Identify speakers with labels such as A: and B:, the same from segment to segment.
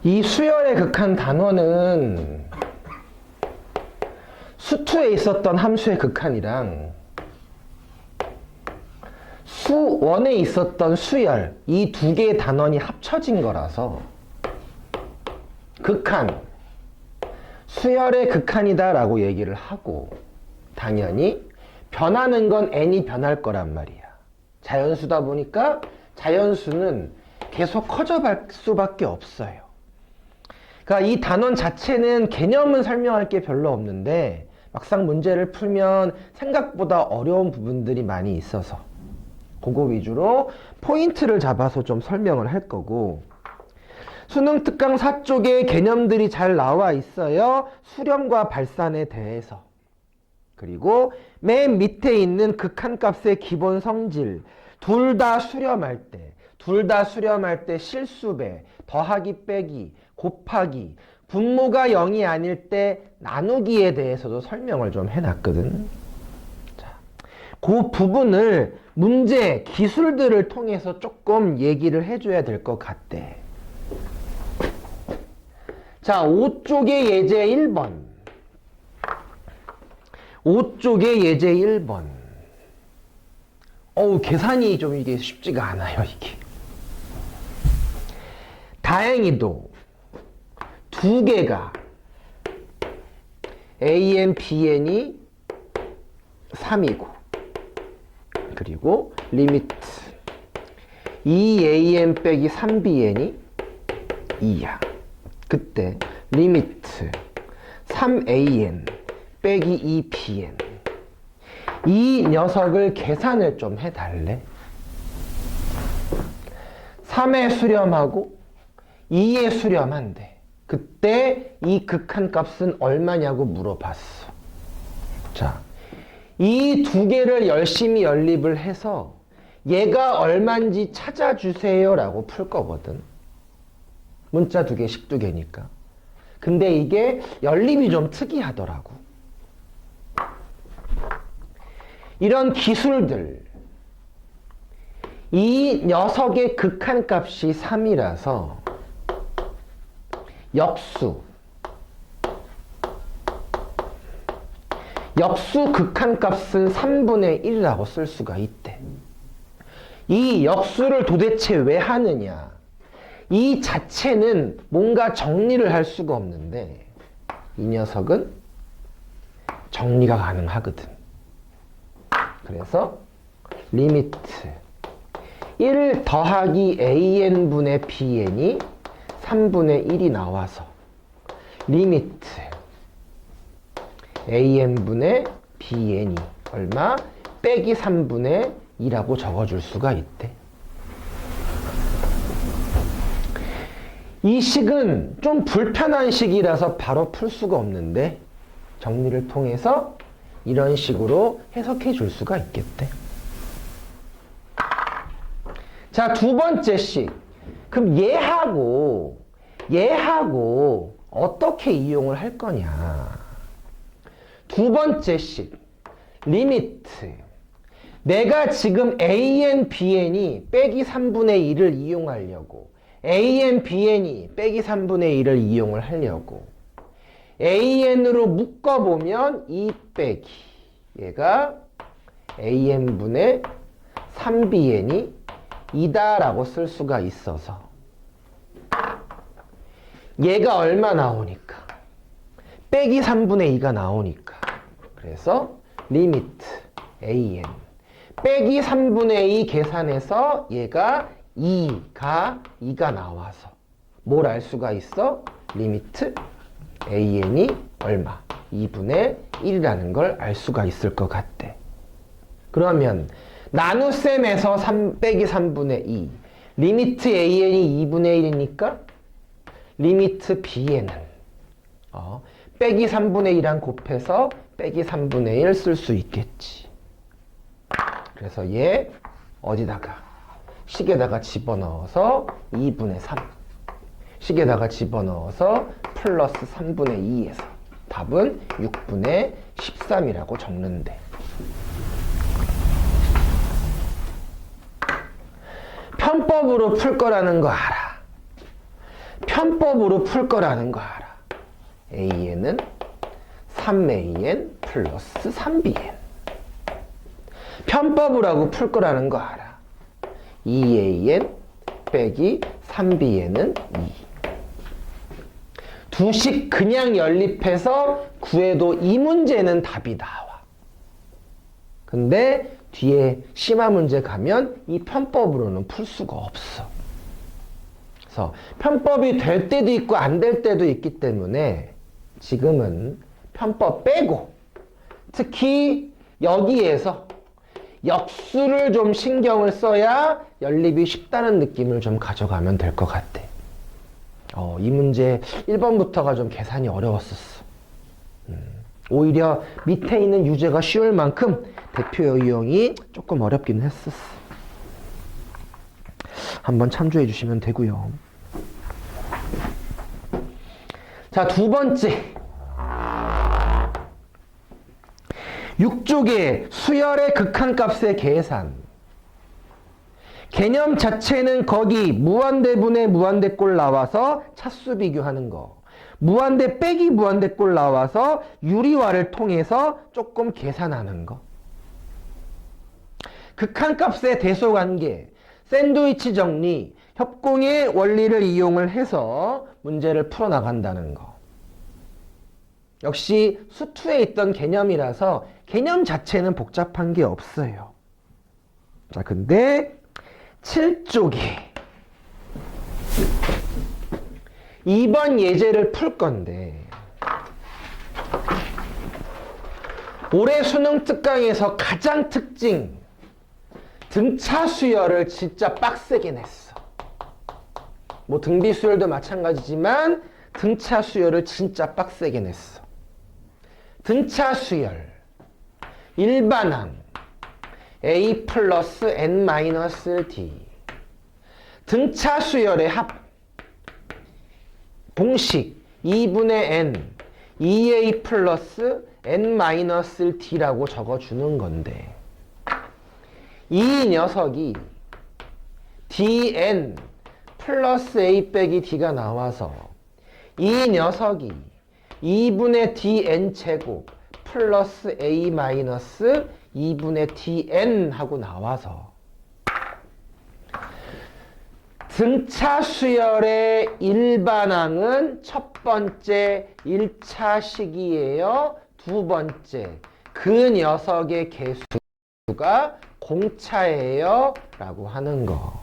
A: 이 수열의 극한 단원은 수투에 있었던 함수의 극한이랑 수원에 있었던 수열, 이 두 개의 단원이 합쳐진 거라서 극한, 수열의 극한이다 라고 얘기를 하고, 당연히 변하는 건 n이 변할 거란 말이야. 자연수다 보니까 자연수는 계속 커져갈 수밖에 없어요. 그러니까 이 단원 자체는 개념은 설명할 게 별로 없는데 막상 문제를 풀면 생각보다 어려운 부분들이 많이 있어서 그거 위주로 포인트를 잡아서 좀 설명을 할 거고, 수능 특강 4쪽에 개념들이 잘 나와 있어요. 수렴과 발산에 대해서. 그리고 맨 밑에 있는 극한값의 기본 성질, 둘 다 수렴할 때 실수배, 더하기 빼기, 곱하기, 분모가 0이 아닐 때 나누기에 대해서도 설명을 좀 해놨거든. 자, 그 부분을 문제, 기술들을 통해서 조금 얘기를 해줘야 될 것 같대. 자, 5쪽의 예제 1번. 5쪽의 예제 1번. 계산이 좀 이게 쉽지가 않아요, 이게. 다행히도 두 개가 AN, BN이 3이고, 그리고 리미트 2AN 빼기 3BN이 2야. 그때 리미트 3AN 빼기 2BN, 이 녀석을 계산을 좀 해달래. 3에 수렴하고 2에 수렴한대. 그때 이 극한값은 얼마냐고 물어봤어. 자, 이 두 개를 열심히 연립을 해서 얘가 얼마인지 찾아주세요 라고 풀 거거든. 문자 2개, 식 2개니까. 근데 이게 연립이 좀 특이하더라고. 이런 기술들, 이 녀석의 극한값이 3이라서 역수 극한값은 3분의 1이라고 쓸 수가 있대. 이 역수를 도대체 왜 하느냐? 이 자체는 뭔가 정리를 할 수가 없는데 이 녀석은 정리가 가능하거든. 그래서 리미트 1 더하기 AN분의 BN이 3분의 1이 나와서 리미트 AN분의 BN이 얼마? 빼기 3분의 2라고 적어줄 수가 있대. 이 식은 좀 불편한 식이라서 바로 풀 수가 없는데 정리를 통해서 이런 식으로 해석해 줄 수가 있겠대. 자, 두 번째 식. 그럼 얘하고 어떻게 이용을 할 거냐. 두 번째 식. 리미트. 내가 지금 AN, BN이 빼기 3분의 1을 이용하려고, AN, BN이 빼기 3분의 1을 이용을 하려고 AN으로 묶어보면 2 빼기 얘가 AN분의 3BN이 2다라고 쓸 수가 있어서 얘가 얼마 나오니까? 빼기 3분의 2가 나오니까. 그래서 리미트 AN 빼기 3분의 2 계산해서 얘가 2가 나와서 뭘 알 수가 있어? 리미트 AN이 얼마? 2분의 1이라는 걸 알 수가 있을 것 같대. 그러면 나눗셈에서 3 빼기 3분의 2 리미트 AN이 2분의 1이니까 리미트 BN은 빼기 3분의 2랑 곱해서 빼기 3분의 1 쓸 수 있겠지. 그래서 얘 어디다가 식에다가 집어넣어서 2분의 3 식에다가 집어넣어서 플러스 3분의 2에서 답은 6분의 13이라고 적는데, 편법으로 풀 거라는 거 알아. 편법으로 풀 거라는 거 알아. AN은 3AN 플러스 3BN. 편법으로 하고 풀 거라는 거 알아. 2AN 빼기 3BN은 2. 두식 그냥 연립해서 구해도 이 문제는 답이 나와. 근데 뒤에 심화 문제 가면 이 편법으로는 풀 수가 없어. 그래서 편법이 될 때도 있고 안 될 때도 있기 때문에 지금은 편법 빼고 특히 여기에서 역수를 좀 신경을 써야 연립이 쉽다는 느낌을 좀 가져가면 될 것 같아. 이 문제 1번부터가 좀 계산이 어려웠었어. 오히려 밑에 있는 유제가 쉬울 만큼 대표 유형이 조금 어렵긴 했었어. 한번 참조해 주시면 되고요. 자, 두 번째. 6쪽의 수열의 극한값의 계산. 개념 자체는 거기 무한대분의 무한대꼴 나와서 차수 비교하는 거. 무한대 빼기 무한대꼴 나와서 유리화를 통해서 조금 계산하는 거. 극한값의 대소관계, 샌드위치 정리, 협공의 원리를 이용을 해서 문제를 풀어나간다는 거. 역시 수투에 있던 개념이라서 개념 자체는 복잡한 게 없어요. 자, 근데 7쪽에 2번 예제를 풀 건데 올해 수능 특강에서 가장 특징 등차 수열을 진짜 빡세게 냈어. 뭐 등비 수열도 마찬가지지만 등차 수열을 진짜 빡세게 냈어. 등차 수열 일반항 A 플러스 N 마이너스 D. 등차 수열의 합. 공식 2분의 N 2A 플러스 N 마이너스 D라고 적어주는 건데 이 녀석이 DN 플러스 A 빼기 D가 나와서 이 녀석이 2분의 DN 제곱 플러스 A 마이너스 2분의 dn 하고 나와서 등차 수열의 일반항은 첫 번째 1차 식이에요. 두 번째 그 녀석의 개수가 공차예요 라고 하는 거.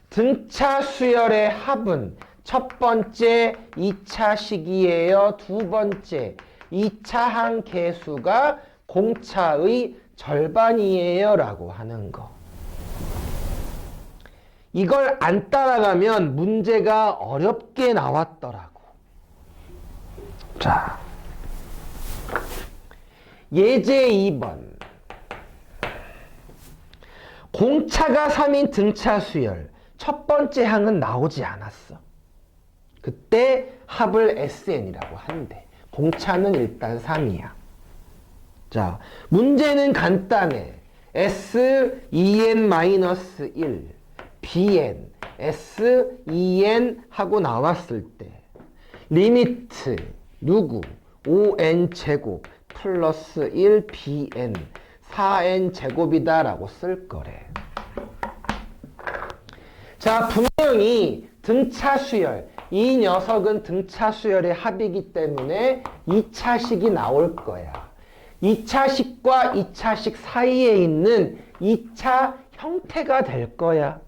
A: 등차 수열의 합은 첫 번째 2차 식이에요. 두 번째 2차항 개수가 공차의 절반이에요 라고 하는 거. 이걸 안 따라가면 문제가 어렵게 나왔더라고. 자, 예제 2번. 공차가 3인 등차 수열. 첫 번째 항은 나오지 않았어. 그때 합을 SN이라고 한대. 공차는 일단 3이야. 자, 문제는 간단해. S, 2n-1, bn, s, 2n 하고 나왔을 때 리미트 누구? 5n 제곱 플러스 1 bn 4n 제곱이다 라고 쓸 거래. 자, 분명히 등차 수열, 이 녀석은 등차 수열의 합이기 때문에 2차식이 나올 거야. 2차식과 2차식 사이에 있는 2차 형태가 될 거야.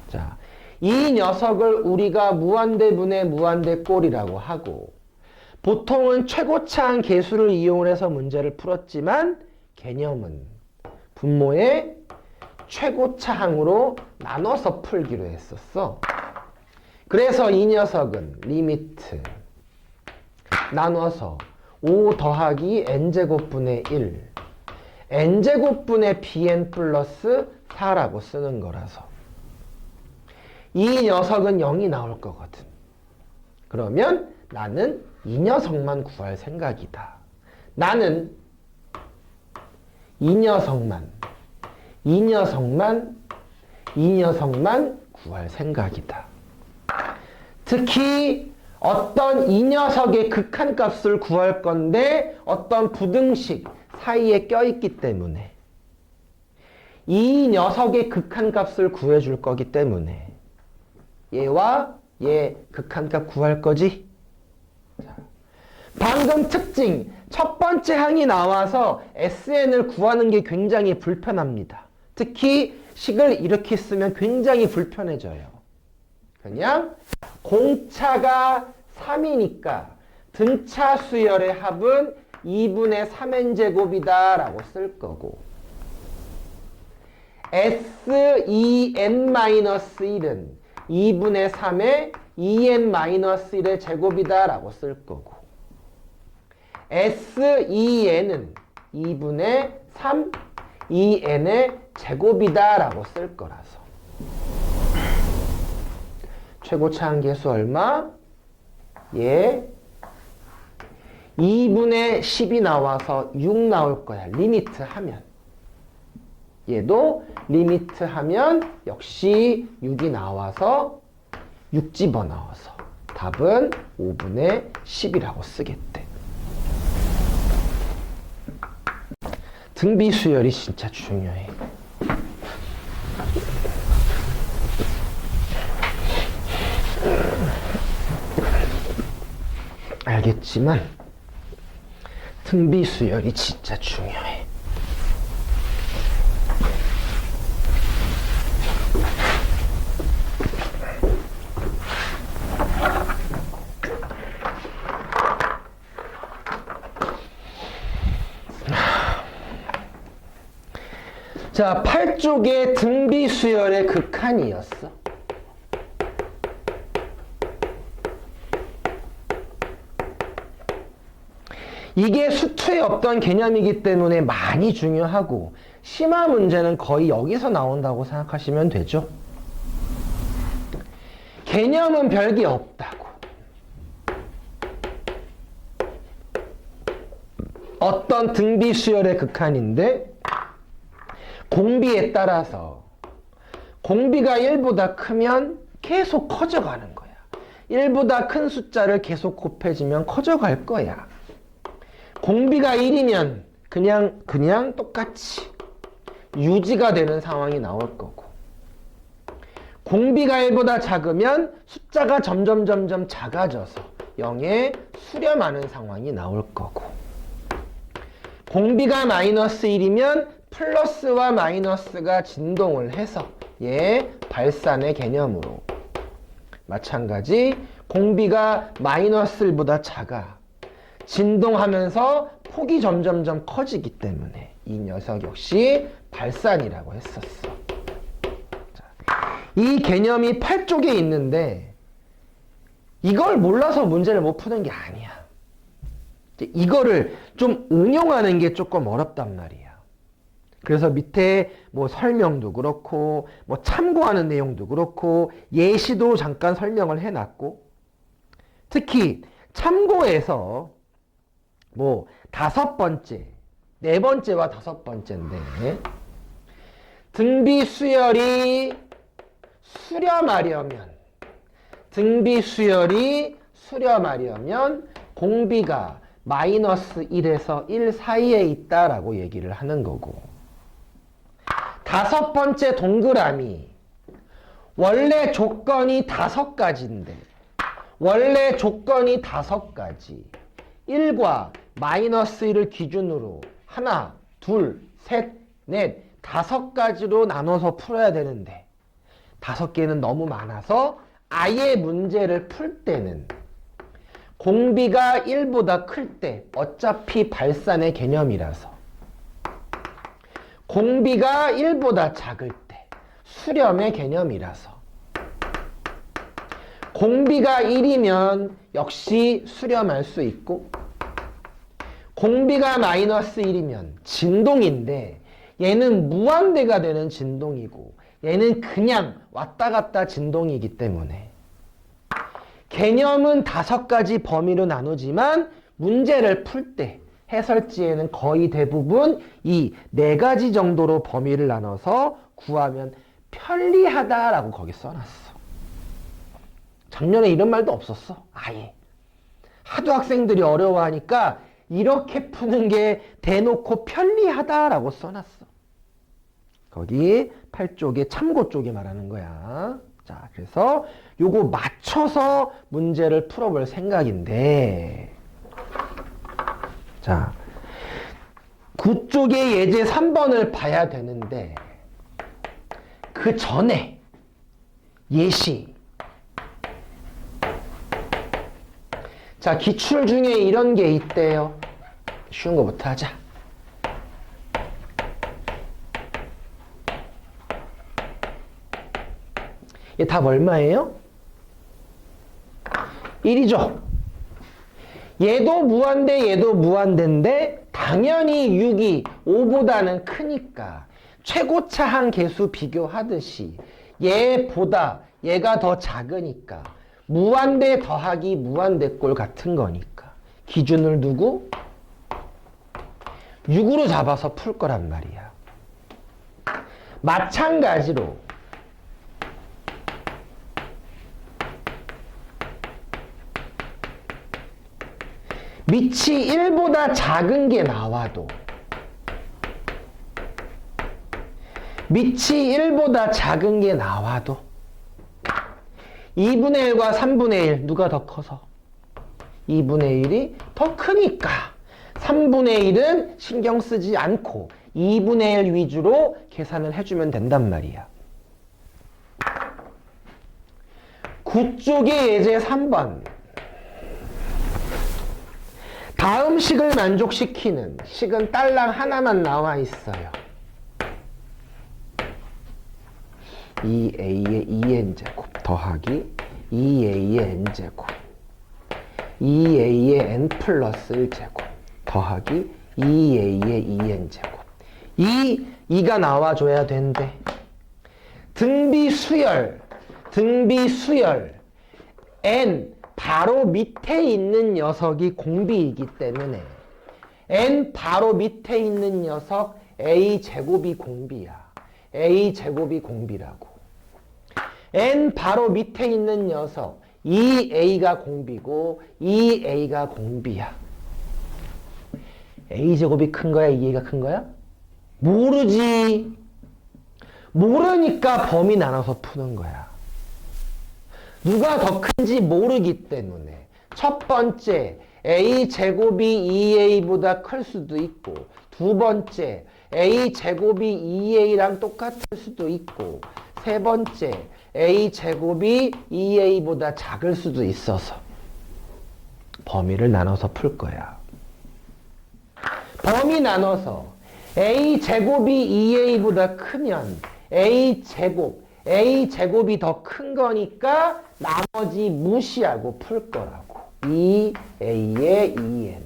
A: 자, 이 녀석을 우리가 무한대분의 무한대꼴이라고 하고 보통은 최고차항 계수를 이용해서 문제를 풀었지만 개념은 분모의 최고차항으로 나눠서 풀기로 했었어. 그래서 이 녀석은 리미트 나눠서 5 더하기 n제곱분의 1 n제곱분의 bn 플러스 4라고 쓰는 거라서 이 녀석은 0이 나올 거거든. 그러면 나는 이 녀석만 구할 생각이다. 나는 이 녀석만 구할 생각이다. 특히 어떤 이 녀석의 극한값을 구할 건데 어떤 부등식 사이에 껴있기 때문에 이 녀석의 극한값을 구해줄 거기 때문에 얘와 얘 극한값 구할 거지? 자, 방금 특징 첫 번째 항이 나와서 SN을 구하는 게 굉장히 불편합니다. 특히 식을 이렇게 쓰면 굉장히 불편해져요. 그냥 공차가 3이니까 등차 수열의 합은 2분의 3n제곱이다 라고 쓸 거고 SEn-1은 2분의 3의 2n-1의 제곱이다 라고 쓸 거고 SEn은 2분의 3 2n의 제곱이다 라고 쓸 거라서 최고차항 계수 얼마? 예. 2분의 10이 나와서 6 나올 거야. 리미트 하면. 얘도 리미트 하면 역시 6이 나와서 6 집어넣어서 답은 5분의 10이라고 쓰겠대. 등비 수열이 진짜 중요해. 알겠지만 등비 수열이 진짜 중요해. 자, 8쪽의 등비 수열의 극한이었어. 이게 수투에 없던 개념이기 때문에 많이 중요하고 심화 문제는 거의 여기서 나온다고 생각하시면 되죠. 개념은 별게 없다고. 어떤 등비 수열의 극한인데 공비에 따라서 공비가 1보다 크면 계속 커져가는 거야. 1보다 큰 숫자를 계속 곱해주면 커져갈 거야. 공비가 1이면 그냥 똑같이 유지가 되는 상황이 나올 거고 공비가 1보다 작으면 숫자가 점점 작아져서 0에 수렴하는 상황이 나올 거고 공비가 마이너스 1이면 플러스와 마이너스가 진동을 해서 얘 발산의 개념으로 마찬가지 공비가 마이너스 1보다 작아 진동하면서 폭이 점점 커지기 때문에 이 녀석 역시 발산이라고 했었어. 자, 이 개념이 8쪽에 있는데 이걸 몰라서 문제를 못 푸는 게 아니야. 이거를 좀 응용하는 게 조금 어렵단 말이야. 그래서 밑에 뭐 설명도 그렇고 뭐 참고하는 내용도 그렇고 예시도 잠깐 설명을 해놨고 특히 참고해서 뭐 5번째, 4번째와 5번째인데 등비 수열이 수렴하려면 공비가 마이너스 1에서 1 사이에 있다라고 얘기를 하는 거고 5번째 동그라미 원래 조건이 5가지인데 원래 조건이 5가지 1과 마이너스 1을 기준으로 하나, 둘, 셋, 넷, 5가지로 나눠서 풀어야 되는데 5개는 너무 많아서 아예 문제를 풀 때는 공비가 1보다 클 때 어차피 발산의 개념이라서 공비가 1보다 작을 때 수렴의 개념이라서 공비가 1이면 역시 수렴할 수 있고 공비가 마이너스 1이면 진동인데 얘는 무한대가 되는 진동이고 얘는 그냥 왔다 갔다 진동이기 때문에 개념은 5가지 범위로 나누지만 문제를 풀 때 해설지에는 거의 대부분 이 4가지 정도로 범위를 나눠서 구하면 편리하다라고 거기 써놨어. 작년에 이런 말도 없었어. 아예. 하도 학생들이 어려워하니까 이렇게 푸는 게 대놓고 편리하다라고 써놨어. 거기 8쪽에 참고 쪽에 말하는 거야. 자, 그래서 요거 맞춰서 문제를 풀어볼 생각인데, 자, 9쪽의 예제 3번을 봐야 되는데 그 전에 예시. 자, 기출 중에 이런 게 있대요. 쉬운 거부터 하자. 얘 답 얼마예요? 1이죠. 얘도 무한대, 얘도 무한대인데 당연히 6이 5보다는 크니까 최고차항 계수 비교하듯이 얘보다 얘가 더 작으니까 무한대 더하기 무한대 꼴 같은 거니까 기준을 두고 6으로 잡아서 풀 거란 말이야. 마찬가지로 밑이 1보다 작은 게 나와도 밑이 1보다 작은 게 나와도 2분의 1과 3분의 1 누가 더 커서? 2분의 1이 더 크니까 3분의 1은 신경 쓰지 않고 2분의 1 위주로 계산을 해주면 된단 말이야. 9쪽의 예제 3번. 다음 식을 만족시키는 식은 딸랑 하나만 나와 있어요. 2a의 2n제곱 더하기 2a의 n제곱 2a의 n 플러스 1제곱 더하기 2a의 2n제곱 2가 나와줘야 된대. 등비수열 n 바로 밑에 있는 녀석이 공비이기 때문에 n 바로 밑에 있는 녀석 a제곱이 공비야. a제곱이 공비라고. n 바로 밑에 있는 녀석 2a가 공비고 2a가 공비야. a제곱이 큰 거야? 2a가 큰 거야? 모르지. 모르니까 범위 나눠서 푸는 거야. 누가 더 큰지 모르기 때문에 첫 번째 a제곱이 2a보다 클 수도 있고 두 번째 a제곱이 2a랑 똑같을 수도 있고 세 번째 a제곱이 2a보다 작을 수도 있어서 범위를 나눠서 풀 거야. 범위 나눠서 a제곱이 2a보다 크면 a제곱이 더 큰 거니까 나머지 무시하고 풀 거라고. 2a의 2n,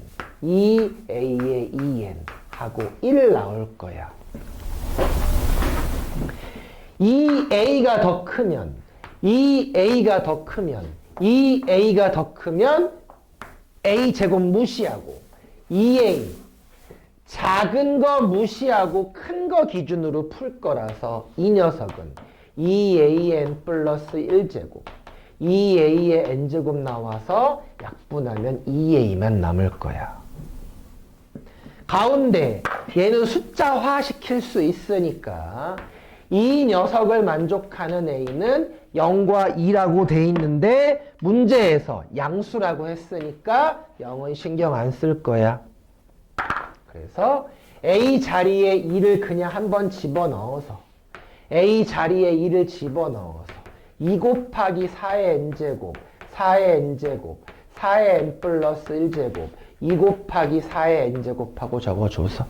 A: 2a의 2n 하고 1 나올 거야. 2a가 더 크면 2a가 더 크면 a제곱 무시하고 2a 작은 거 무시하고 큰 거 기준으로 풀 거라서 이 녀석은 2an 플러스 1제곱 2a의 n제곱 나와서 약분하면 2a만 남을 거야. 가운데 얘는 숫자화 시킬 수 있으니까 이 녀석을 만족하는 a는 0과 2라고 돼 있는데 문제에서 양수라고 했으니까 0은 신경 안 쓸 거야. 그래서 a 자리에 2를 그냥 한번 집어넣어서 a 자리에 2를 집어넣어서 2 곱하기 4의 n제곱 4의 n제곱 4의 n 플러스 1제곱 2 곱하기 4의 n제곱하고 적어줘서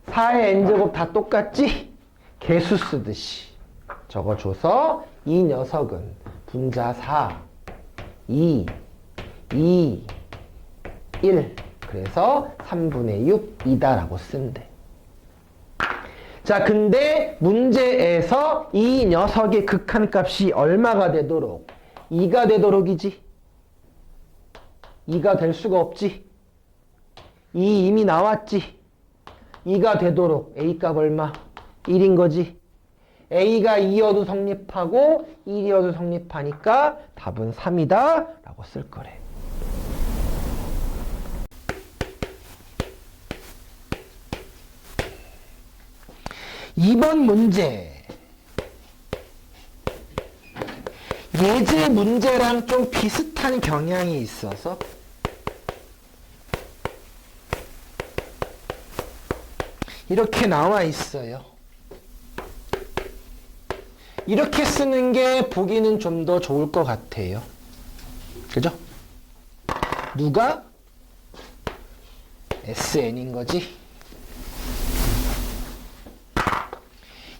A: 4의 n제곱 다 똑같지? 개수 쓰듯이 적어줘서 이 녀석은 분자 4, 2, 2, 1 그래서 3분의 6이다라고 쓴대. 자, 근데 문제에서 이 녀석의 극한값이 얼마가 되도록? 2가 되도록이지. 2가 될 수가 없지. 2 이미 나왔지. 2가 되도록 A값 얼마? 1인 거지. A가 2여도 성립하고 1이어도 성립하니까 답은 3이다 라고 쓸 거래. 이번 문제. 예제 문제랑 좀 비슷한 경향이 있어서 이렇게 나와 있어요. 이렇게 쓰는 게 보기는 좀 더 좋을 것 같아요. 그죠? 누가? SN인 거지.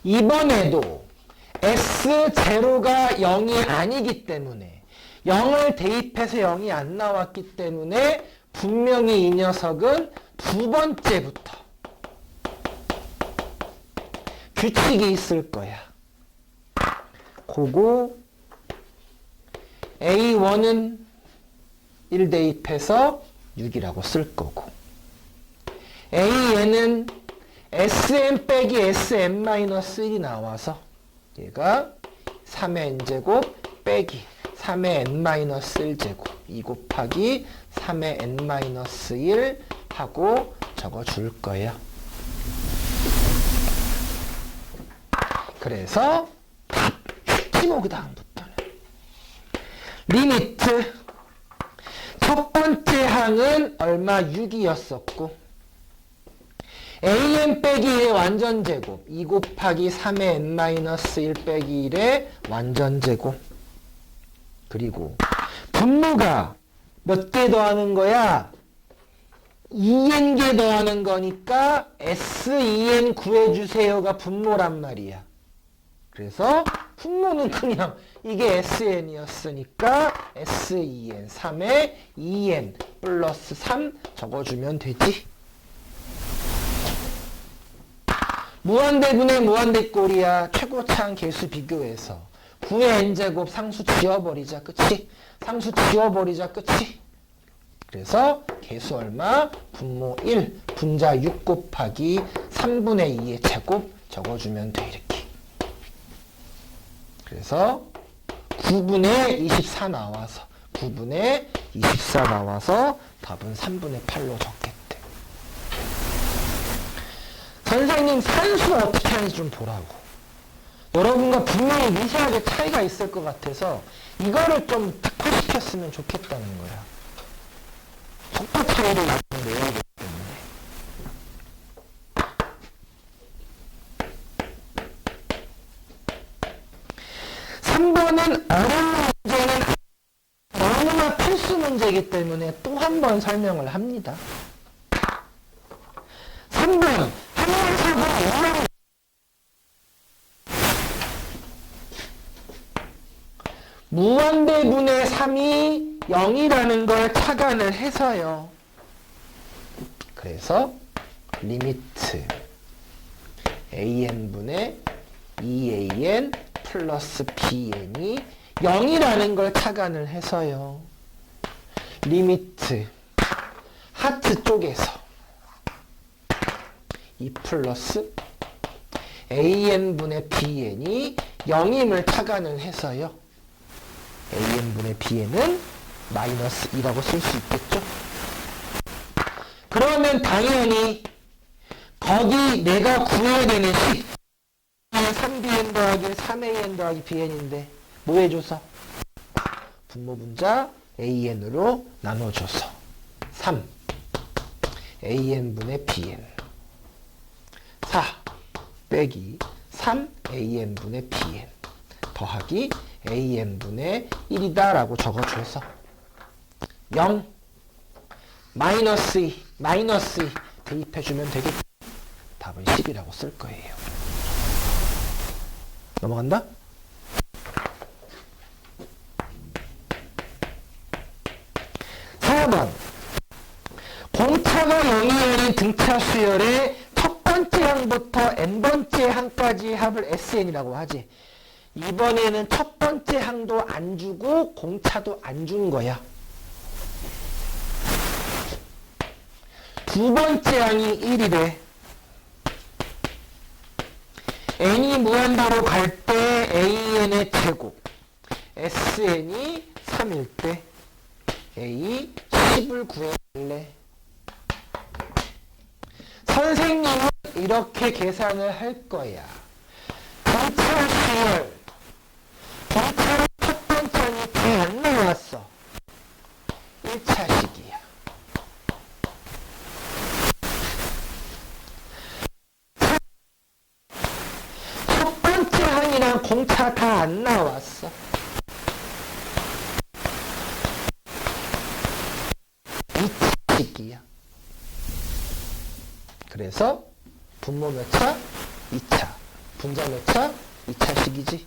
A: 이번에도 S0가 0이 아니기 때문에 0을 대입해서 0이 안 나왔기 때문에 분명히 이 녀석은 두 번째부터 규칙이 있을 거야. 그거 A1은 1 대입해서 6이라고 쓸 거고 A에는 Sn 빼기 Sn-1이 나와서 얘가 3의 n제곱 빼기 3의 n-1제곱 2 곱하기 3의 n-1 하고 적어줄 거예요. 그래서 답 뭐 그 다음부터는 리미트 첫 번째 항은 얼마 6이었었고 an 빼기 1의 완전제곱 2 곱하기 3의 n-1 빼기 1의 완전제곱 그리고 분모가 몇 개 더하는 거야? 2n개 더하는 거니까 S2n 구해주세요가 분모란 말이야. 그래서 분모는 그냥 이게 SN이었으니까 S2n 3에 2n 플러스 3 적어주면 되지. 무한대분의 무한대꼴이야. 최고차항 계수 비교해서 9의 n제곱 상수 지워버리자. 그치? 상수 지워버리자. 그치? 그래서 계수 얼마? 분모 1 분자 6 곱하기 3분의 2의 제곱 적어주면 돼. 이렇게. 그래서 9분의 24 나와서 9분의 24 나와서 답은 3분의 8로 적겠대. 선생님 산수 어떻게 하는지 좀 보라고. 여러분과 분명히 미세하게 차이가 있을 것 같아서 이거를 좀 특화시켰으면 좋겠다는 거야. 속도 차이를 좀 내야 되기 때문에. 3번은 어려운 문제는 너무나 필수 문제이기 때문에 또 한 번 설명을 합니다. 3번 항상사고 무한대분의 3이 0이라는 걸 착안을 해서요. 그래서 리미트 an분의 2an 플러스 bn이 0이라는 걸 착안을 해서요. 리미트 하트 쪽에서 2 플러스 an분의 bn이 0임을 착안을 해서요. an분의 bn은 마이너스 2라고 쓸 수 있겠죠? 그러면 당연히 거기 내가 구해야 되는 식 3bn 더하기 3an 더하기 bn인데 뭐 해줘서? 분모 분자 an으로 나눠줘서 3 an분의 bn 4 빼기 3 an분의 bn 더하기 an분의 1이다 라고 적어줘서 0 마이너스 2 대입해주면 되겠죠. 답은 10이라고 쓸 거예요. 넘어간다? 공차가 0이 아닌 등차 수열의 첫 번째 항부터 n번째 항까지 합을 SN이라고 하지. 이번에는 첫 번째 항도 안 주고 공차도 안 준 거야. 두 번째 항이 1이래. n이 무한대로 갈 때 an의 제곱 sn이 3일 때 a 10을 구해볼래. 선생님은 이렇게 계산을 할 거야. 분차 수열, 분차의 첫 번째는 다 안 나왔어. 1차식이야. 첫 번째 항이랑 공차 다 안 나왔어. 2차식이야. 그래서 분모 몇 차? 2차. 분자 몇 차? 2차식이지.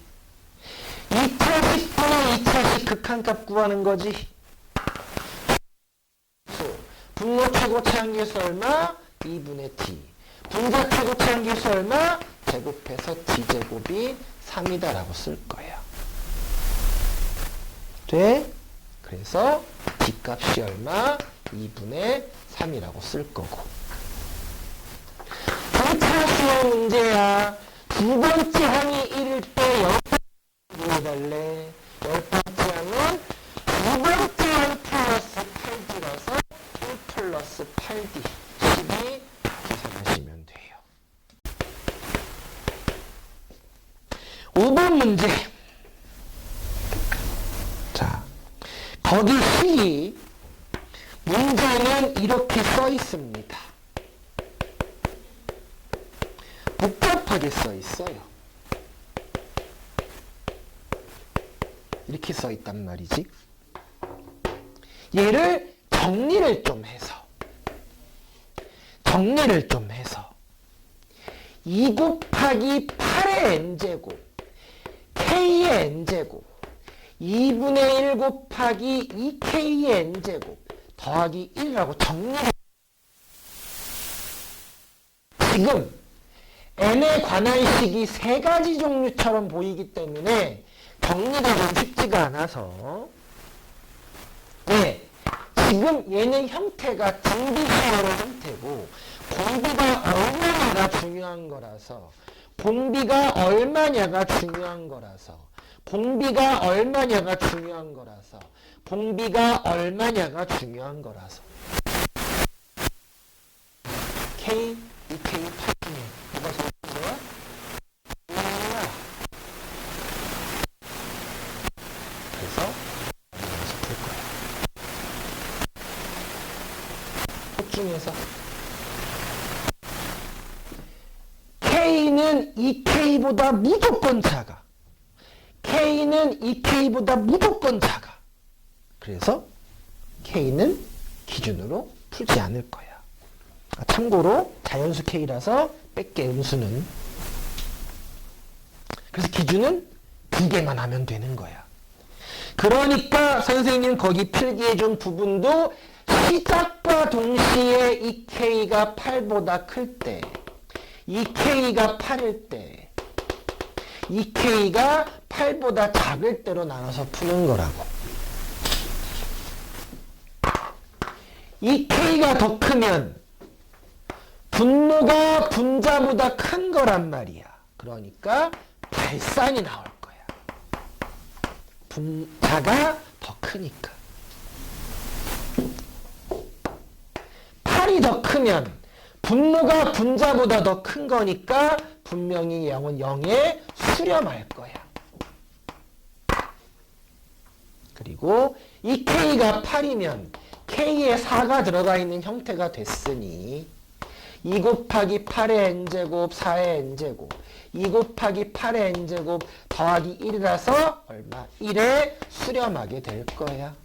A: 2차식 분의 2차식 극한값 구하는 거지. 분모 최고차 함계수 얼마? 2분의 t. 분자 최고차 함계수 얼마? 제곱해서 t제곱이 3이다 라고 쓸 거야. 돼? 그래서 t값이 얼마? 2분의 3이라고 쓸 거고. 분차 수열 문제야. 두 번째 항이 1일 때 0 구해달래. 열 번째 항은 두 번째 항 플러스 8D라서 1 플러스 8D 12 계산하시면 돼요. 5번 문제. 자, 거기 시 문제는 이렇게 써 있습니다. 복잡하게 써 있어요. 이렇게 써 있단 말이지. 얘를 정리를 좀 해서 2 곱하기 8의 n제곱 k의 n제곱 2분의 1 곱하기 2k의 n제곱 더하기 1이라고 정리를. 지금 n에 관한 식이 세 가지 종류처럼 보이기 때문에 정리가 좀 쉽지가 않아서, 네, 지금 얘는 형태가 등비수열의 형태고 공비가 얼마냐가 중요한 거라서 공비가 얼마냐가 중요한 거라서 K, 2K, 8K 뭐가 좋은 거야? 그래서 여기서 풀 거야. 속 중에서 K는 2K보다 무조건 작아. 그래서 K는 기준으로 풀지 않을 거야. 참고로 자연수 K라서 뺄게 음수는. 그래서 기준은 2개만 하면 되는 거야. 그러니까 선생님 거기 필기해준 부분도 시작과 동시에 2K가 8보다 클 때, 2K가 8일 때, 2K가 8보다 작을 때로 나눠서 푸는 거라고. 2K가 더 크면 분모가 분자보다 큰 거란 말이야. 그러니까 발산이 나올 거야. 분자가 더 크니까. 8이 더 크면 분모가 분자보다 더 큰 거니까 분명히 0은 0에 수렴할 거야. 그리고 이 K가 8이면 K에 4가 들어가 있는 형태가 됐으니 2 곱하기 8의 n제곱 4의 n제곱 2 곱하기 8의 n제곱 더하기 1이라서 얼마? 1에 수렴하게 될 거야.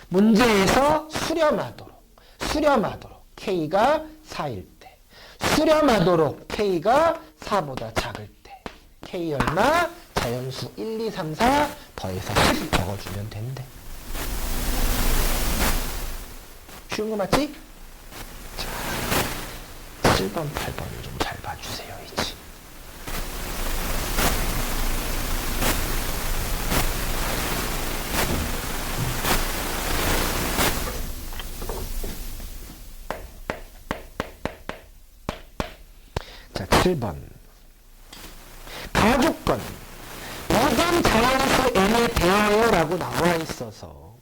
A: 문제에서 수렴하도록 K가 4일 때, 수렴하도록 K가 4보다 작을 때 K 얼마? 자연수 1, 2, 3, 4 더해서 10 적어주면 된대. 쉬운 거 맞지? 자, 7번, 8번을 좀 잘 봐주세요. 이제. 자, 7번. 다조건. 모든 자연수 n에 대하여 라고 나와 있어서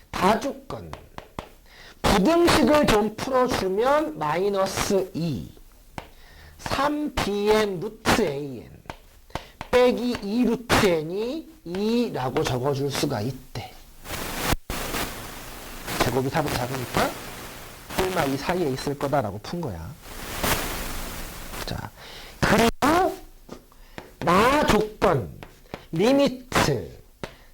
A: 다조건. 부등식을 좀 풀어주면 마이너스 2 3bn 루트 an 빼기 2 루트 n이 2라고 적어줄 수가 있대. 제곱이 4보다 작으니까 설마 이 사이에 있을 거다라고 푼 거야. 자, 그리고 나 조건 리미트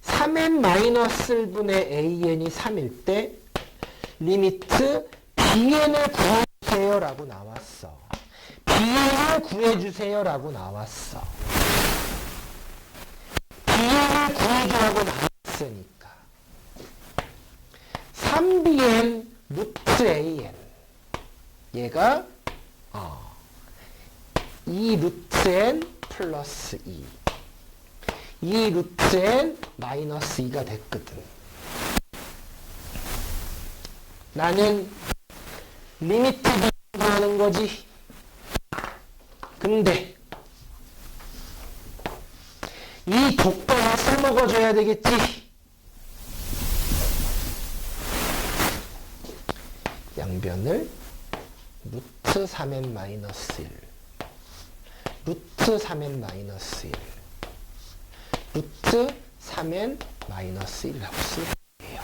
A: 3n-1분의 an이 3일 때 리미트 bn을 구해주세요 라고 나왔어. bn을 구해주세요 라고 나왔어. bn을 구해주라고 나왔으니까 3bn 루트 an 얘가 2 루트 n 플러스 2 루트 n 마이너스 2가 됐거든. 나는 리미트 구하는 거지. 근데 이 조건을 써먹어줘야 되겠지. 양변을 루트 3n 마이너스 1 루트 3n 마이너스 1 루트 3n 마이너스 1이라고 쓸 거예요.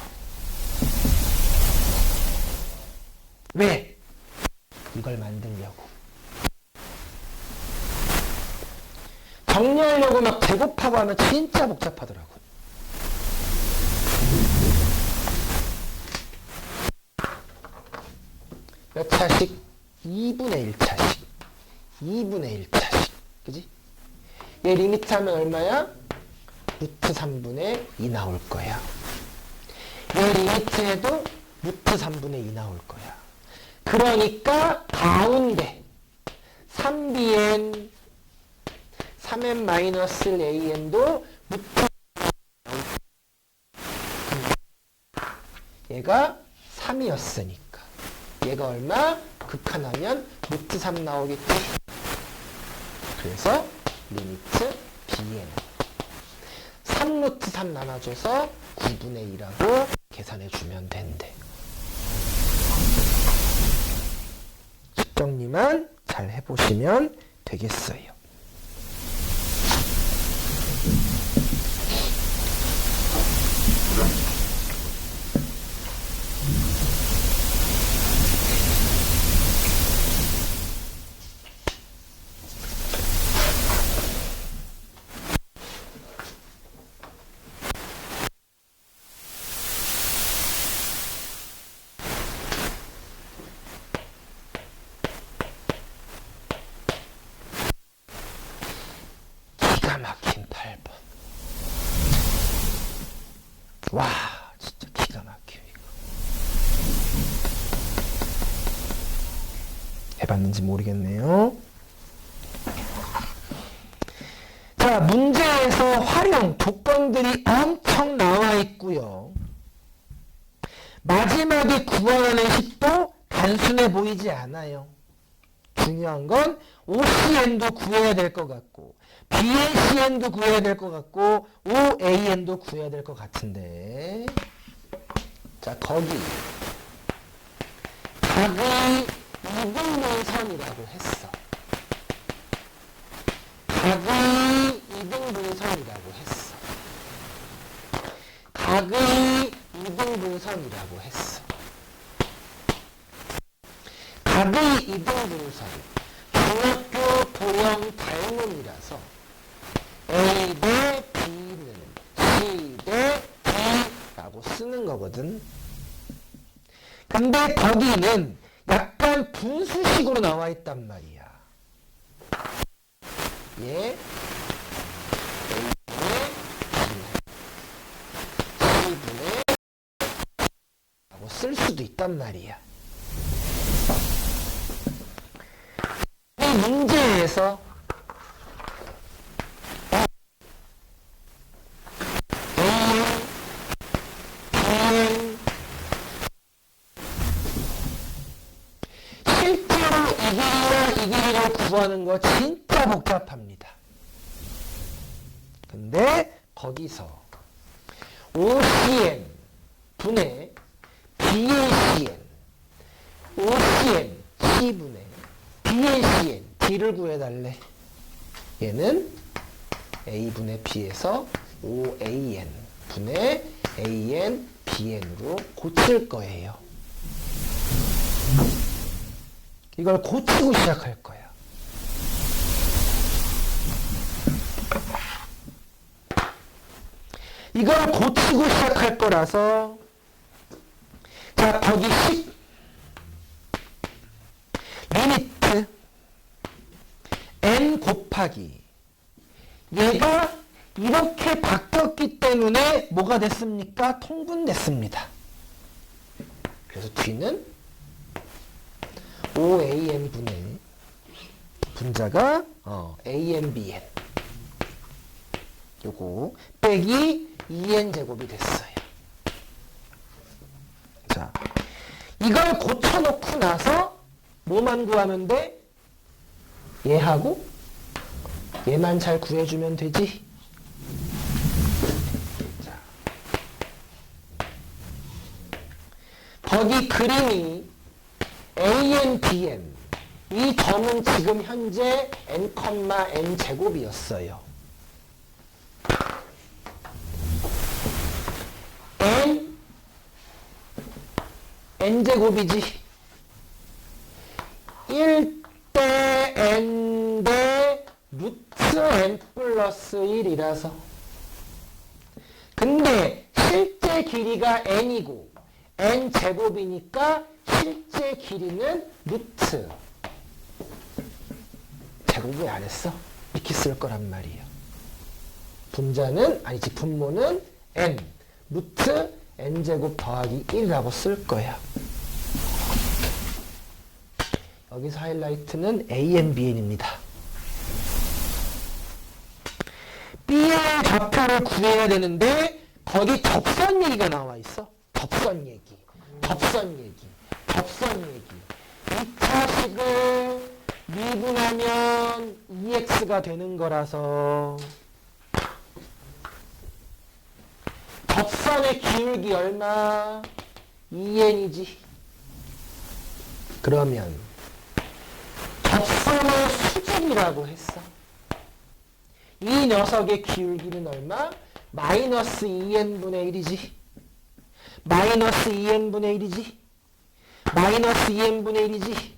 A: 왜? 이걸 만들려고. 정리하려고 막 제곱하고 하면 진짜 복잡하더라고. 몇 차식? 2분의 1차식. 2분의 1차식. 그지? 얘 리미트 하면 얼마야? 루트 3분의 2 나올 거야. 얘 리미트 해도 루트 3분의 2 나올 거야. 그러니까 가운데 3bn 3n-1an도 루트 얘가 3이었으니까 얘가 얼마? 극한하면 루트 3 나오겠지. 그래서 리미트 bn 3 루트 3 나눠줘서 9분의 2라고 계산해주면 된대. 정리만 잘 해보시면 되겠어요. 기가 막힌 8번. 와, 진짜 기가 막혀 이거. 해봤는지 모르겠네요. 자, 문제에서 활용 조건들이 엄청 나와 있고요. 마지막에 구하는 식도 단순해 보이지 않아요. 중요한 건 OCN도 구해야 될 것 같고 BNCN도 구해야 될 것 같고 OAN도 구해야 될 것 같은데, 자, 거기 각의 이등분선이라고 했어. 각의 이등분선이라고 했어. 각의 이등분선이라고 했어. 각의 이등분선 중학교 도형 발문이라서 A 대 B는 C 대 D라고 쓰는 거거든. 근데 거기는 약간 분수식으로 나와 있단 말이야. 예. C분의 라고 쓸 수도 있단 말이야. 이 문제에서 실제로 이 길이와 이 길이를 구하는 거 진짜 진짜 복잡합니다. 근데 거기서 OCN 분의 BACN OCN C분의 BACN D를 구해달래. 얘는 A분의 B에서 OAN 분의 AN BN으로 고칠 거예요. 이걸 고치고 시작할 거야. 이걸 고치고 시작할 거라서 자, 거기 10 리미트 n 곱하기 얘가 이렇게 바뀌었기 때문에 뭐가 됐습니까? 통분됐습니다. 그래서 뒤는 OAN분의 분자가 ANBN 요거 빼기 2n제곱이 됐어요. 자, 이걸 고쳐놓고 나서 뭐만 구하면 돼? 얘하고 얘만 잘 구해주면 되지. 자, 거기 그림이 AN, BN 이 점은 지금 현재 n, n 제곱이었어요. n제곱이지. 1대 n 대 루트 n 플러스 1이라서. 근데 실제 길이가 n이고 n제곱이니까 실제 길이는 루트. 제곱을 안 했어? 이렇게 쓸 거란 말이에요. 분자는, 아니지, 분모는 n, 루트 n제곱 더하기 1이라고 쓸 거야. 여기서 하이라이트는 ANBN입니다. B의 좌표를 구해야 되는데 거기 접선 얘기가 나와 있어. 접선 얘기. 2차식을 미분하면 EX가 되는 거라서 접선의 기울기 얼마? 2n이지. 그러면 접선의 수직이라고 했어. 이 녀석의 기울기는 얼마? 마이너스 2n분의 1이지. 마이너스 2n분의 1이지. 마이너스 2n분의 1이지.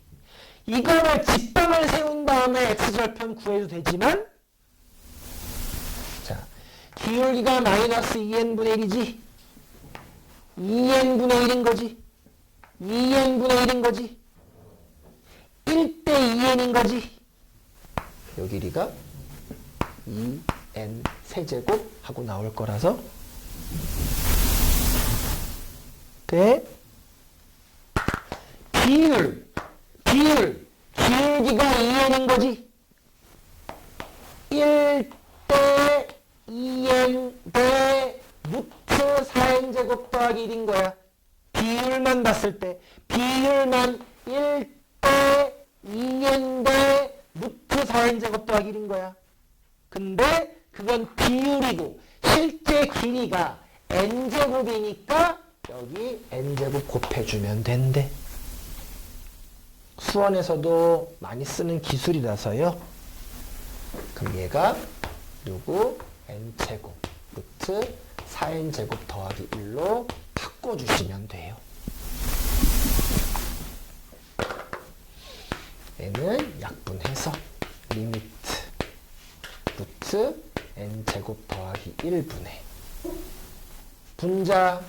A: 이거를 직방을 세운 다음에 x절편 구해도 되지만 자, 기울기가 마이너스 2n분의 1이지. 2n분의 1인 거지. 2n분의 1인 거지. 1대 2n인 거지. 요 길이가 2n 세제곱 하고 나올 거라서 돼. 기울기가 2n인 거지. 1대 2n 대 루트 4n제곱 더하기 1인 거야. 비율만 봤을 때 비율만 1대 2n 대 루트 4n제곱 더하기 1인 거야. 근데 그건 비율이고 실제 길이가 n제곱이니까 여기 n제곱 곱해주면 된대. 수원에서도 많이 쓰는 기술이라서요. 그럼 얘가 누구? n제곱 루트 4n제곱 더하기 1로 바꿔주시면 돼요. 얘는 약분해서 리미트 루트 n제곱 더하기 1분의 분자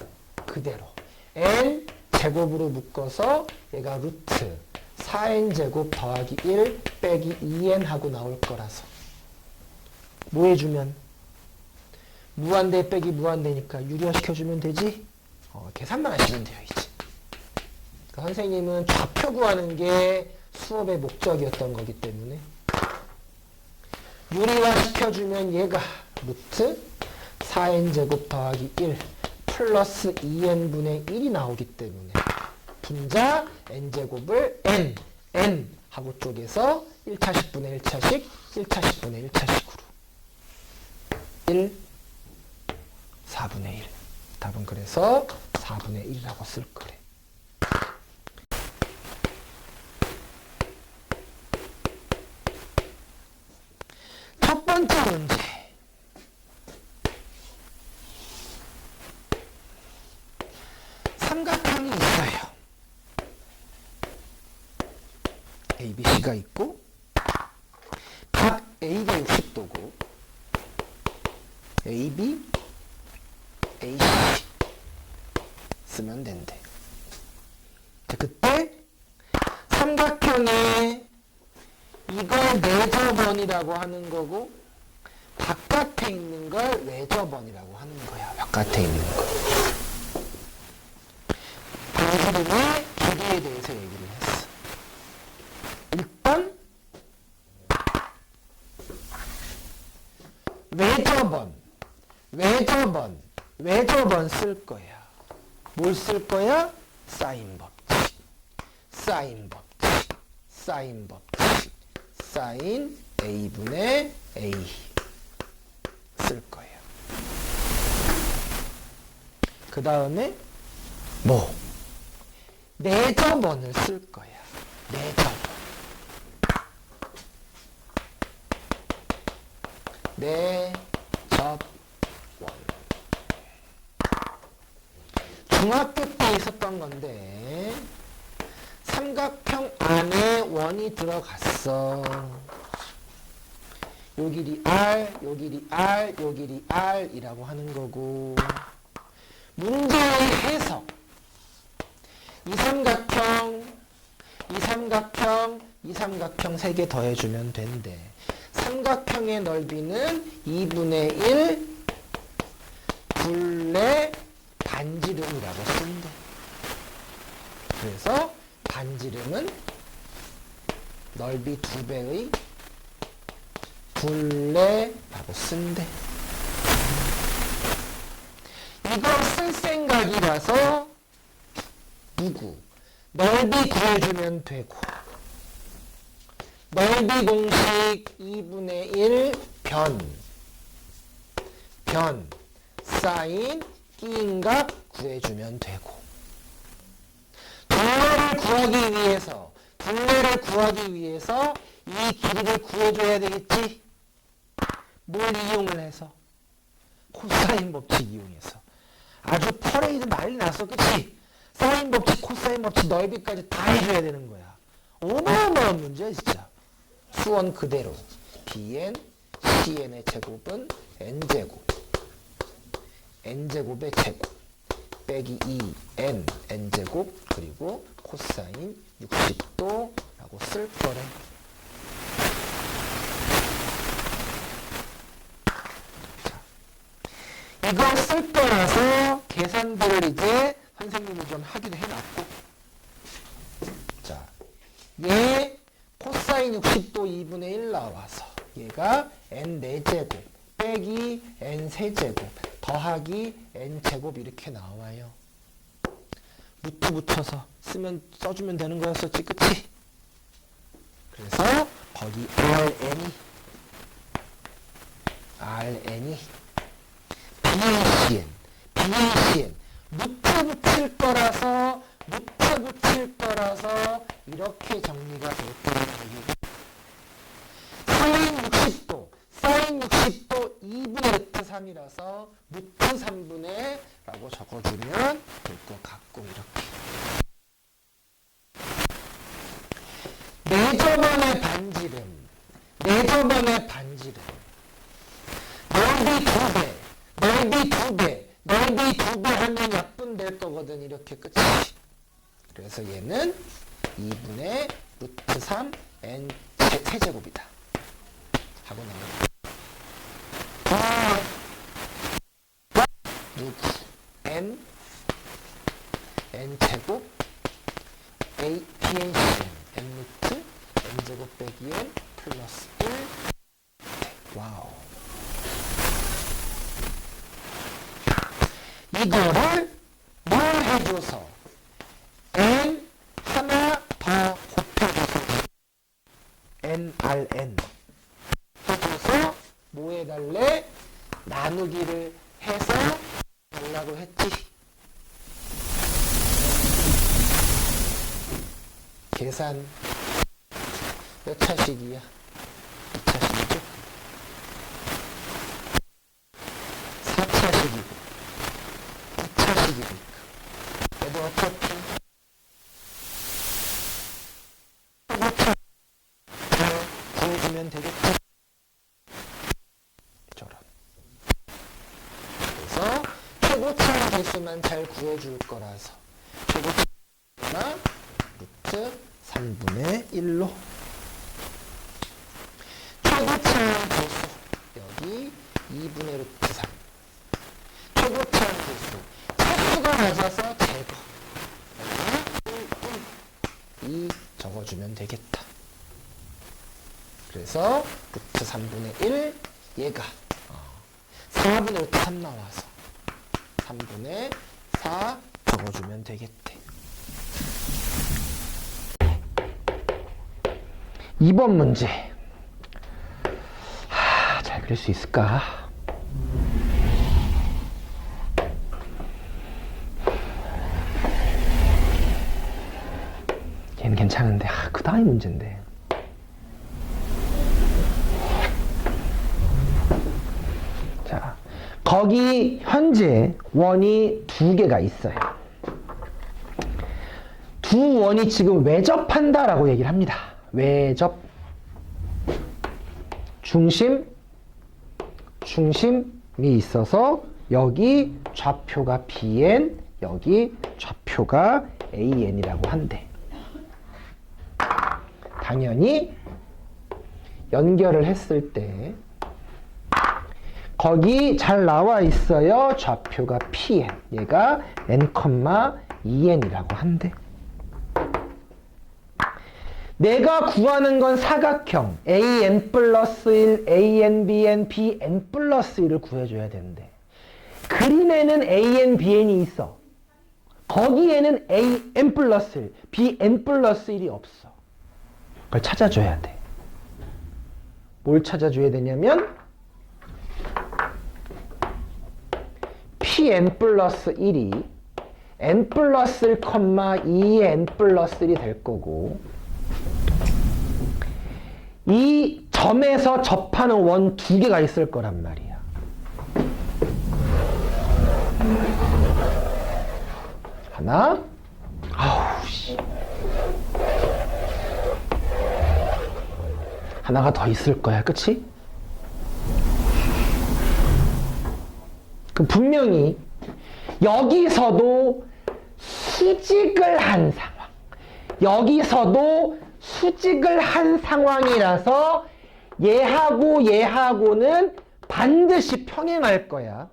A: 그대로 n제곱으로 묶어서 얘가 루트 4n제곱 더하기 1 빼기 2n 하고 나올 거라서 뭐 해주면 무한대 빼기 무한대니까 유리화시켜주면 되지. 계산만 하시면 돼요. 이제 그러니까 선생님은 좌표 구하는 게 수업의 목적이었던 거기 때문에 유리화시켜주면 얘가 루트 4n제곱 더하기 1 플러스 2n분의 1이 나오기 때문에 분자 n제곱을 n 하고 쪼개서 1차식분의 1차식, 1차식분의 1차식으로 1, 4분의 1. 답은 그래서 4분의 1이라고 쓸 거래. 첫 번째 문제. 삼각형이 있어요. ABC가 있고 각 A가 60도고 AB, AC 쓰면 된대. 그때 삼각형에 이걸 내접원이라고 하는 거고 바깥에 있는 걸 외접원이라고 하는 거야. 바깥에 있는 거. 반지름의 길이에 대해서 얘기를 했어. 일단 외접원 쓸 거야. 뭘 쓸 거야? 사인 법칙. 사인 A분의 A 쓸 거예요. 그 다음에 내접원을 쓸 거야. 내접원. 중학교 때 있었던 건데 삼각형 안에 원이 들어갔어. 요 길이 R, 요 길이 R, 요 길이 R이라고 하는 거고 문제의 해석. 이 삼각형 세 개 더해주면 된대. 삼각형의 넓이는 2분의 1 둘레 반지름이라고 쓴대. 그래서 반지름은 넓이 2배의 둘레라고 쓴대. 이거 쓸 생각이라서 넓이 구해주면 되고 넓이 공식 2분의 1 변 사인 끼인 값 구해주면 되고 둘레를 구하기 위해서 이 길이를 구해줘야 되겠지. 뭘 이용을 해서? 코사인 법칙 이용해서. 아주 퍼레이드 난리 났어. 그치? 사인 법칙, 코사인 법칙, 넓이까지 다 해줘야 되는 거야. 어마어마한 문제야 진짜. 수원 그대로. bn, cn의 제곱은 n제곱. n제곱의 제곱. 빼기 2n, n제곱, 그리고 코사인 60도라고 쓸 거래. 이걸 쓸 거라서 계산들을 이제 선생님이 좀 하기도 해놨고. 자, 얘 코사인 60도 2분의 1 나와서 얘가 n 4제곱 빼기 n 세제곱 더하기 n 제곱 이렇게 나와요. 루트 붙여서 써주면 되는 거였었지, 그치? 그래서 거기 RN이 BACN 루트 붙일 거라서 이렇게 정리가 될 거예요. 사인 60도 2분의 루트 3이라서 루트 3분의 라고 적어주면 될 것 같고 이렇게. 내접원의 반지름 넓이 2배 하면 약분될 거거든. 이렇게 끝이. 그래서 얘는 2분의 루트 3 n 세제곱이다 하고 나옵니다. 누구 n 제곱 bncn n 루트 n 제곱 빼기 n 플러스 1. 와우. 이거를 뭘 해줘서 n 하나 더 곱해줘서 n Rn 해줘서 뭐 해달래? 나누기를 해서 달라고 했지. 계산 몇 차식이야? 2차식이죠? 4차식이고 2차식이니까 얘도 어차피 구해주면 되겠다. 저런. 그래서 최고차 개수만 잘 구해줄 거라서 최고차가 루트 3분의 1로 최고차 개수 여기 2분의 루트 3 최고차 개수 차수가 맞아서 제거 2 적어주면 되겠다. 그래서 루트 3분의 1 얘가 4분의 루트 3 나와서 3분의 4 적어주면 되겠대. 2번 문제. 잘 그릴 수 있을까? 얘는 괜찮은데 그 다음이 문제인데. 자, 거기 현재 원이 2개가 있어요. 두 원이 지금 외접한다라고 얘기를 합니다. 외접. 중심이 있어서 여기 좌표가 BN, 여기 좌표가 AN이라고 한대. 당연히 연결을 했을 때 거기 잘 나와 있어요. 좌표가 PN, 얘가 N, 2N이라고 한대. 내가 구하는 건 사각형 AN 플러스 1, AN, BN, BN 플러스 1을 구해줘야 되는데 그림에는 AN, BN이 있어. 거기에는 AN 플러스 1, BN 플러스 1이 없어. 그걸 찾아줘야 돼. 뭘 찾아줘야 되냐면 PN 플러스 1이 N 플러스 1, 2N 플러스 1이 될 거고 이 점에서 접하는 원 2개가 있을 거란 말이야. 하나, 하나가 더 있을 거야, 그치? 그 분명히 여기서도 수직을 한 상황, 여기서도 수직을 한 상황이라서 얘하고는 반드시 평행할 거야.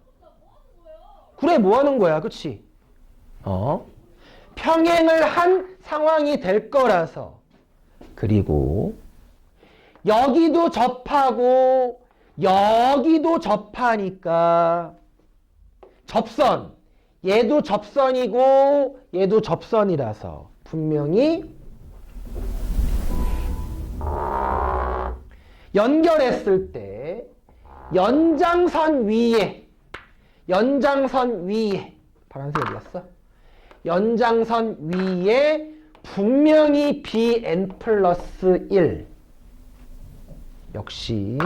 A: 그래, 뭐 하는 거야, 그치? 평행을 한 상황이 될 거라서. 그리고 여기도 접하고 여기도 접하니까 접선, 얘도 접선이고 얘도 접선이라서 분명히 연결했을 때 연장선 위에 파란색 어디갔어? 연장선 위에 분명히 BN 플러스 1 역시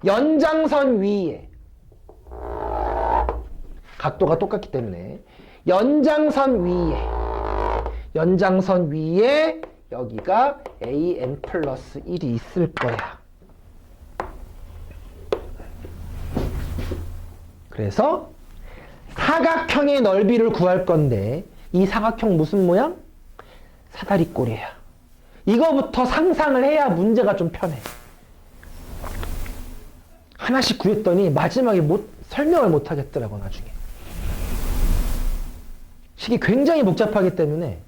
A: 연장선 위에 각도가 똑같기 때문에 연장선 위에 여기가 AN 플러스 1이 있을 거야. 그래서 사각형의 넓이를 구할 건데 이 사각형 무슨 모양? 사다리꼴이야. 이거부터 상상을 해야 문제가 좀 편해. 하나씩 구했더니 마지막에 설명을 못 하겠더라고, 나중에. 식이 굉장히 복잡하기 때문에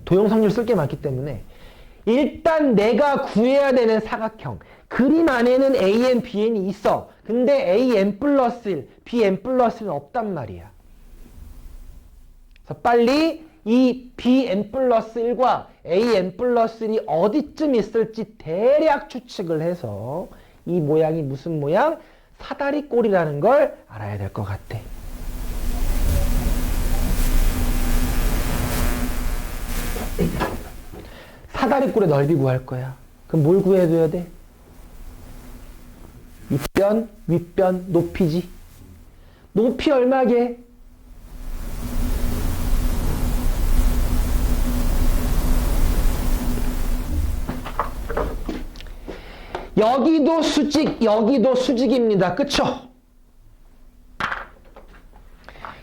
A: 도형성질 쓸 게 많기 때문에 일단 내가 구해야 되는 사각형 그림 안에는 AN, BN이 있어. 근데 AN 플러스 1, BN 플러스 1은 없단 말이야. 그래서 빨리 이 BN 플러스 1과 an 플러스 1이 어디쯤 있을지 대략 추측을 해서 이 모양이 무슨 모양? 사다리꼴이라는 걸 알아야 될 것 같아. 사다리꼴의 넓이 구할 거야. 그럼 뭘 구해줘야 돼? 윗변, 윗변, 높이지. 높이 얼마게? 여기도 수직, 여기도 수직입니다. 그쵸?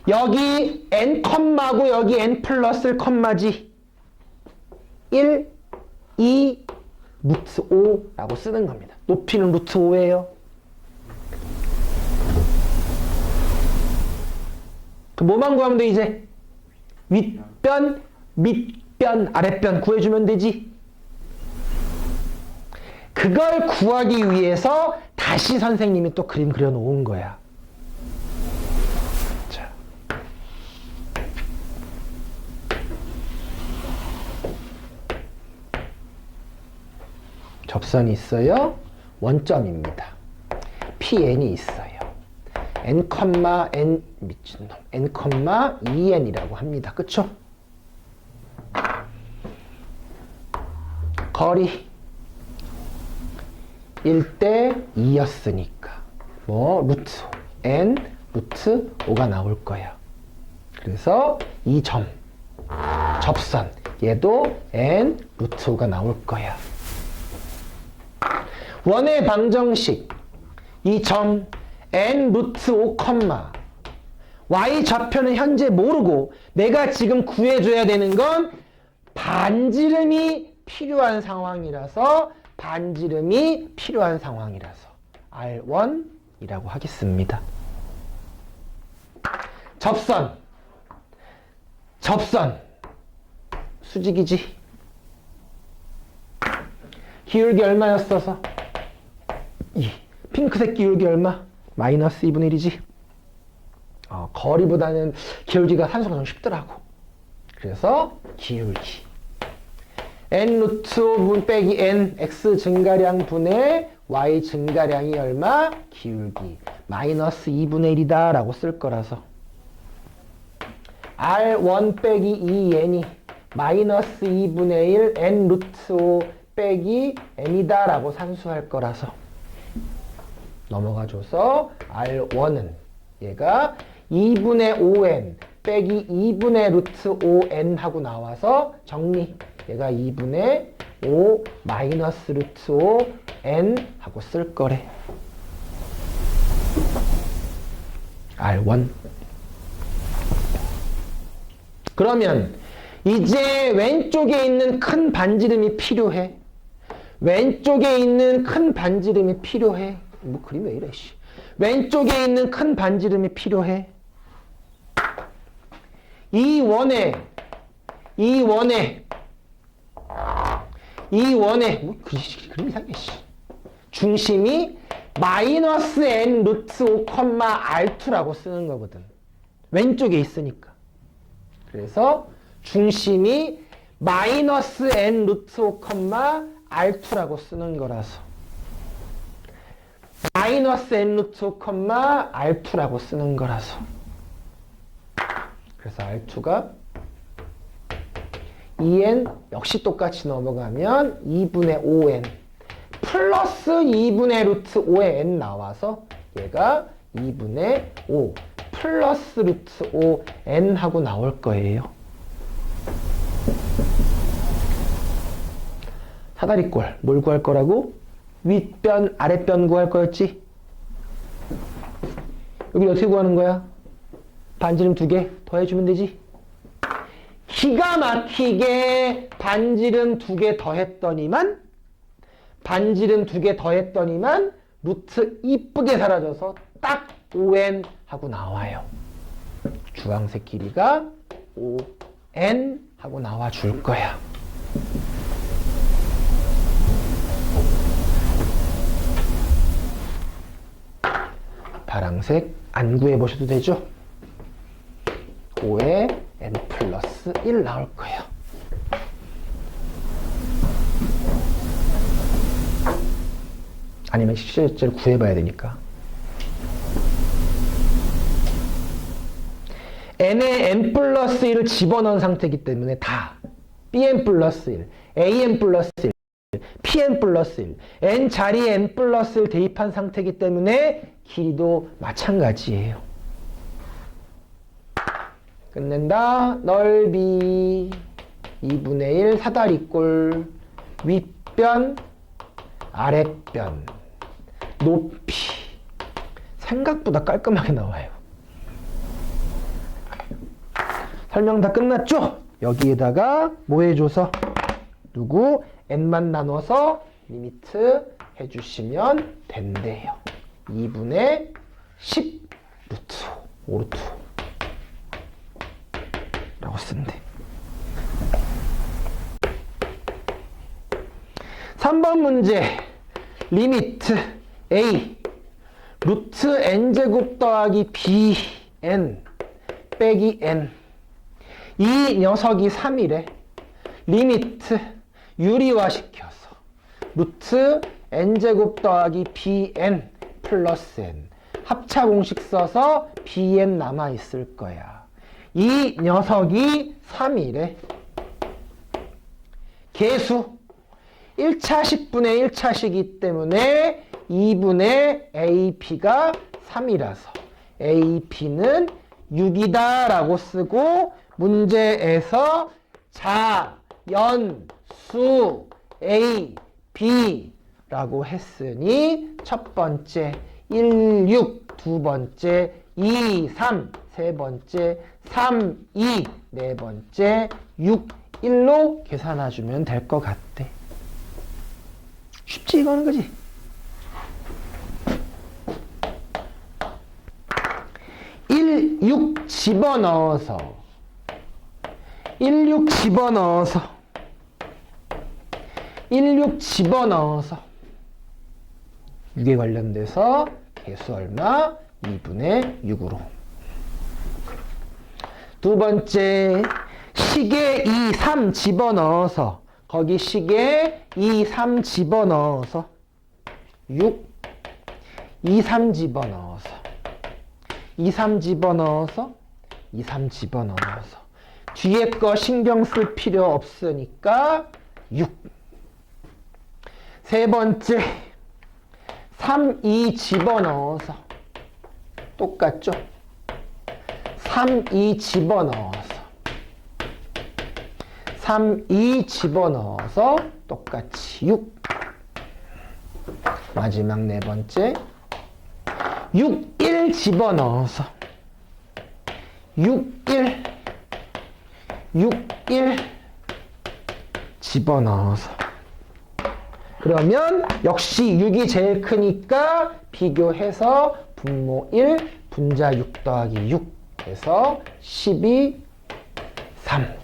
A: 여기 n 컴마고 여기 n 플러스 컴마지. 1, 2, 루트 5라고 쓰는 겁니다. 높이는 루트 5예요. 그 뭐만 구하면 돼 이제? 윗변, 밑변, 아랫변 구해주면 되지. 그걸 구하기 위해서 다시 선생님이 또 그림 그려놓은 거야. 자. 접선이 있어요. 원점입니다. PN이 있어요. n, n, 미친놈. n, 2n이라고 합니다. 그쵸? 거리 1대 2였으니까 뭐 루트 n 루트 5가 나올 거야. 그래서 이 점 접선 얘도 n 루트 5가 나올 거야. 원의 방정식 이 점 n 루트 5, y 좌표는 현재 모르고 내가 지금 구해줘야 되는 건 반지름이 필요한 상황이라서 R1이라고 하겠습니다. 접선 수직이지. 기울기 얼마였어서? 2. 핑크색 기울기 얼마? 마이너스 2분의 1이지. 거리보다는 기울기가 산수가 좀 쉽더라고. 그래서 기울기 n 루트 5분 빼기 n x 증가량 분의 y 증가량이 얼마? 기울기 마이너스 2분의 1이다 라고 쓸 거라서 R1 빼기 2n이 마이너스 2분의 1 n 루트 5 빼기 n이다 라고 산수할 거라서 넘어가줘서 R1은 얘가 2분의 5n 빼기 2분의 루트 5n 하고 나와서 정리. 얘가 2분의 5 마이너스 루트 5n 하고 쓸 거래. R1. 그러면 이제 왼쪽에 있는 큰 반지름이 필요해. 왼쪽에 있는 큰 반지름이 필요해. 뭐 그림 왜 이래 씨. 왼쪽에 있는 큰 반지름이 필요해. 이 원에 뭐 그림 이상해 씨. 중심이 마이너스 n 루트 5, R2라고 쓰는 거거든. 왼쪽에 있으니까. 그래서 중심이 마이너스 n 루트 5, R2라고 쓰는 거라서 마이너스 n 루트 5, R2라고 쓰는 거라서 그래서 R2가 2n 역시 똑같이 넘어가면 2분의 5n 플러스 2분의 루트 5의 n 나와서 얘가 2분의 5 플러스 루트 5n 하고 나올 거예요. 사다리꼴 뭘 구할 거라고? 윗변 아랫변 구할 거였지? 여기 어떻게 구하는 거야? 반지름 2개 더해주면 되지? 기가 막히게 반지름 2개 더했더니만 루트 이쁘게 사라져서 딱 5n 하고 나와요. 주황색 길이가 5n 하고 나와 줄 거야. 파랑색 안 구해보셔도 되죠? 5에 n 플러스 1 나올 거예요. 아니면 실제로 구해봐야 되니까. n에 n 플러스 1을 집어넣은 상태이기 때문에 다 bn 플러스 1, an 플러스 1, pn 플러스 1, n 자리에 n 플러스 1 대입한 상태이기 때문에 길이도 마찬가지예요. 끝낸다. 넓이 2분의 1 사다리꼴 윗변 아랫변 높이. 생각보다 깔끔하게 나와요. 설명 다 끝났죠? 여기에다가 뭐 해줘서 누구 n만 나눠서 리미트 해주시면 된대요. 2분의 10 루트 5 루트 라고 쓴대. 3번 문제 리미트 a 루트 n제곱 더하기 bn 빼기 n. 이 녀석이 3이래. 리미트 유리화시켜서 루트 n제곱 더하기 bn 플러스 n 합차 공식 써서 bn 남아있을 거야. 이 녀석이 3이래. 계수 1차식분의 1차식이기 때문에 2분의 ap가 3이라서 ap는 6이다 라고 쓰고 문제에서 자연수 A, B 라고 했으니 첫 번째 1, 6, 두 번째 2, 3, 세 번째 3, 2, 네 번째 6, 1로 계산해주면 될 것 같대. 쉽지 이거는 그지? 일, 6 집어넣어서 1, 6 집어넣어서 1, 6 집어넣어서 6에 관련돼서 개수 얼마? 2분의 6으로. 두 번째 식에 2, 3 집어넣어서 거기 식에 2, 3 집어넣어서 6 2, 3 집어넣어서 2, 3 집어넣어서 2, 3 집어넣어서 뒤에 거 신경 쓸 필요 없으니까 6. 세 번째 3, 2 집어넣어서 똑같죠? 3, 2 집어넣어서 3, 2 집어넣어서 똑같이 6. 마지막 네 번째 6, 1 집어넣어서 6, 1 6, 1 집어넣어서 그러면 역시 6이 제일 크니까 비교해서 분모 1 분자 6 더하기 6 해서 12, 3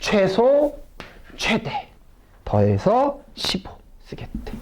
A: 최소 최대 더해서 15 쓰겠대.